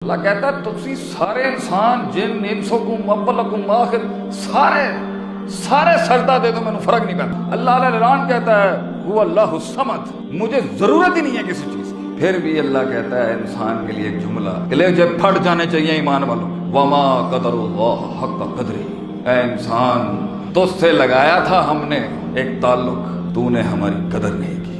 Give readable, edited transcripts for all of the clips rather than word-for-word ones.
اللہ کہتا ہے تسی سارے انسان جن انسکم اولکم آخر سارے سجدہ دے دو، میں نے فرق نہیں پڑتا۔ اللہ علیہ الران کہتا ہے هو اللہ الصمد، مجھے ضرورت ہی نہیں ہے کسی چیز کی۔ پھر بھی اللہ کہتا ہے انسان کے لیے ایک جملہ کہ لے جب پھٹ جانے چاہیے ایمان والوں، وما قدر اللہ حق قدری، اے انسان تجھ سے لگایا تھا ہم نے ایک تعلق، تو نے ہماری قدر نہیں کی۔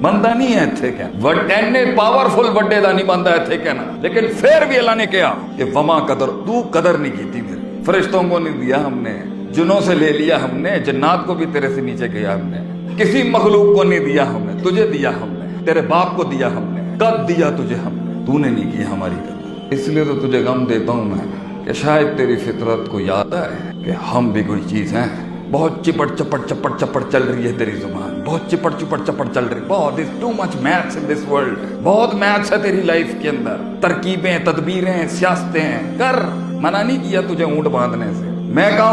بندہ نہیں ہے تھے کہنا پاورفل وڈے دا نہیں بندہ ہے تھے کہنا، لیکن پھر بھی اللہ نے کہا کہ وما قدر، تو قدر نہیں کی تھی میری، فرشتوں کو نہیں دیا ہم نے، جنوں سے لے لیا ہم نے، جنات کو بھی تیرے سے نیچے کیا ہم نے، کسی مخلوق کو نہیں دیا ہم نے، تجھے دیا ہم نے، تیرے باپ کو دیا ہم نے، قد دیا تجھے ہم نے، تو نے نہیں کی ہماری قدر۔ اس لیے تو تجھے غم دیتا ہوں میں کہ شاید تیری فطرت کو یاد ہے کہ ہم بھی کوئی چیز ہیں۔ بہت چپٹ چپٹ چل رہی ہے تیری زبان، بہت چپٹ چل رہی ہے، بہت too much maths in this world, بہت میتھس ہے تیری لائف کے اندر، ترکیبیں، تدبیریں، سیاستیں کر۔ منع نہیں کیا تجھے اونٹ باندھنے سے، میں کہا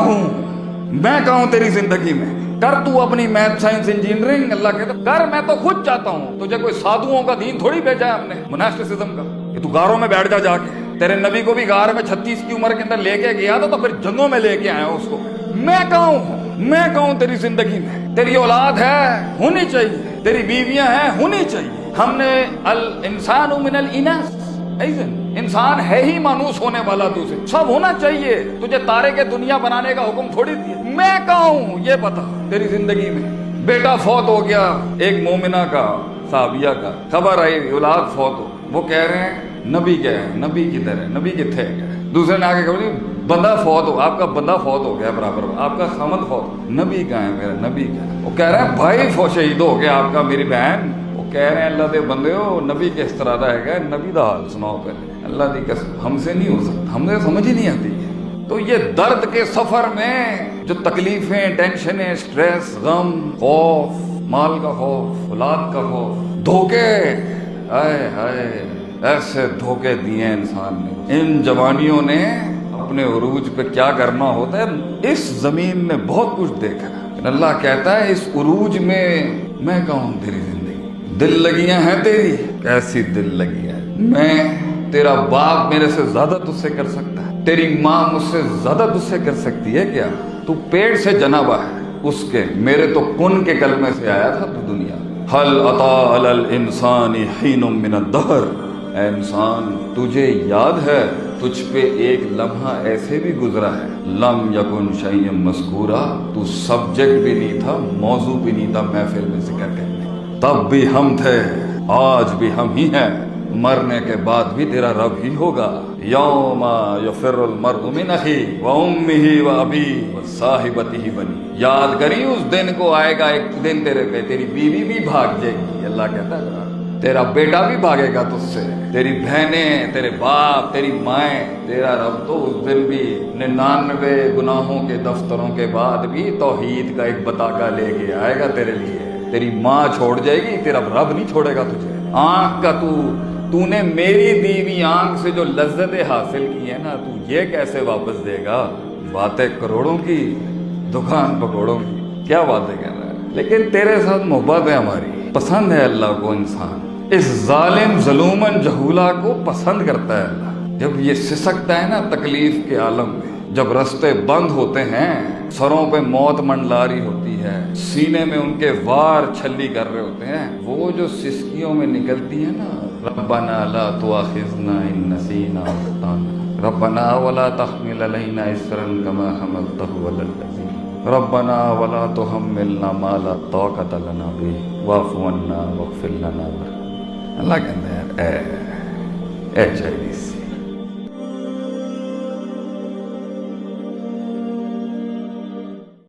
ہوں تیری زندگی میں کر تو اپنی میتھ سائنس انجینئرنگ۔ اللہ کہتا کر، میں تو خود چاہتا ہوں، تجھے کوئی سادھوؤں کا دین تھوڑی بھیجا ہے ہم نے مناسٹسزم کا کہ تو غاروں میں بیٹھ جا کے۔ تیرے نبی کو بھی غار میں 36 کی عمر کے اندر لے کے گیا تھا تو پھر جنگوں میں لے کے آیا اس کو۔ میں کہوں تیری زندگی میں تیری اولاد ہے، ہونی چاہیے، تیری بیویاں ہیں، ہونی چاہیے۔ ہم نے الانسان من الاناث، انسان ہے ہی مانوس ہونے والا، دوسرے سب ہونا چاہیے، تجھے تارے کے دنیا بنانے کا حکم تھوڑی دیا۔ میں کہوں یہ بتا تیری زندگی میں بیٹا فوت ہو گیا، ایک مومنہ کا، صحابیہ کا، خبر آئی اولاد فوت ہو، وہ کہہ رہے ہیں نبی کیا ہے، نبی کدھر ہے، نبی کتنے ہے؟ دوسرے نے آگے کہا بندہ فوت ہو، آپ کا بندہ فوت ہو گیا برابر، آپ کا خامد فوت ہو، نبی کہاں ہے میرا، نبی کیا ہے؟ وہ کہہ رہے ہیں بھائی شہید ہو گیا آپ کا، میری بہن۔ وہ کہہ رہے ہیں اللہ دے بندے ہو، نبی کس طرح دا ہے گا، نبی دا حال سناؤ پہلے۔ اللہ دی قسم ہم سے نہیں ہو سکتا، ہم سے سمجھ ہی نہیں آتی ہے۔ تو یہ درد کے سفر میں جو تکلیفیں، ٹینشنیں، سٹریس، غم، خوف، مال کا خوف، اولاد کا خوف، دھوکے، ہائے ہائے ایسے دھوکے دیے انسان نے۔ ان جوانیوں نے اپنے عروج پہ کیا کرنا ہوتا ہے، اس زمین نے بہت کچھ دیکھا ہے۔ اللہ کہتا ہے اس عروج میں کہوں تیری زندگی، دل لگیاں ہیں تیری، کیسی دل لگیاں ہیں؟ میں تیرا باپ میرے سے زیادہ تجھ سے کر سکتا ہے، تیری ماں مجھ سے زیادہ تجھ سے کر سکتی ہے کیا؟ تو پیٹ سے جنا ہوا ہے اس کے، میرے تو کن کے کلمے سے آیا تھا تو دنیا۔ هل اتی علی الانسان حین من الدہر، اے انسان تجھے یاد ہے تجھ پہ ایک لمحہ ایسے بھی گزرا ہے، لم یکن شیئا مذکورا، تو سبجیکٹ بھی نہیں تھا، موضوع بھی نہیں تھا محفل میں ذکر کرنے، تب بھی ہم تھے، آج بھی ہم ہی ہیں، مرنے کے بعد بھی تیرا رب ہی ہوگا۔ یوم یفر المرء من اخیہ وامہ وابیہ وصاحبتہ بنیہ، یاد کری اس دن کو، آئے گا ایک دن تیرے پہ تیری بیوی بھی بھاگ جائے گی۔ اللہ کہتا ہے تیرا بیٹا بھی بھاگے گا تجھ سے، تیری بہنیں، تیرے باپ، تیری مائیں، تیرا رب تو اس دن بھی 99 گناہوں کے دفتروں کے بعد بھی توحید کا ایک بطاقہ لے کے آئے گا تیرے لیے۔ تیری ماں چھوڑ جائے گی، تیرا رب نہیں چھوڑے گا تجھے۔ آنکھ کا تو نے میری دی ہوئی آنکھ سے جو لذتیں حاصل کی ہیں نا، تو یہ کیسے واپس دے گا؟ باتیں کروڑوں کی، دکان پکوڑوں کی، کیا باتیں کہہ رہا ہے؟ لیکن تیرے ساتھ محبت ہے ہماری، پسند ہے اللہ کو انسان، اس ظالم ظلومن جہولا کو پسند کرتا ہے اللہ۔ جب یہ سسکتا ہے نا تکلیف کے عالم میں، جب رستے بند ہوتے ہیں، سروں پہ موت منڈلا رہی ہوتی ہے، سینے میں ان کے وار چھلی کر رہے ہوتے ہیں، وہ جو سسکیوں میں نکلتی ہے نا، ربنا لا تؤاخذنا ان نسینا او اخطانا، ربنا ولا تحمل علینا اصرا کما حملته علی الذین، ربنا ولا تحملنا ما لا طاقت لنا به واعف عنا واغفر لنا۔ اللہ کہتا ہے اے چائنیز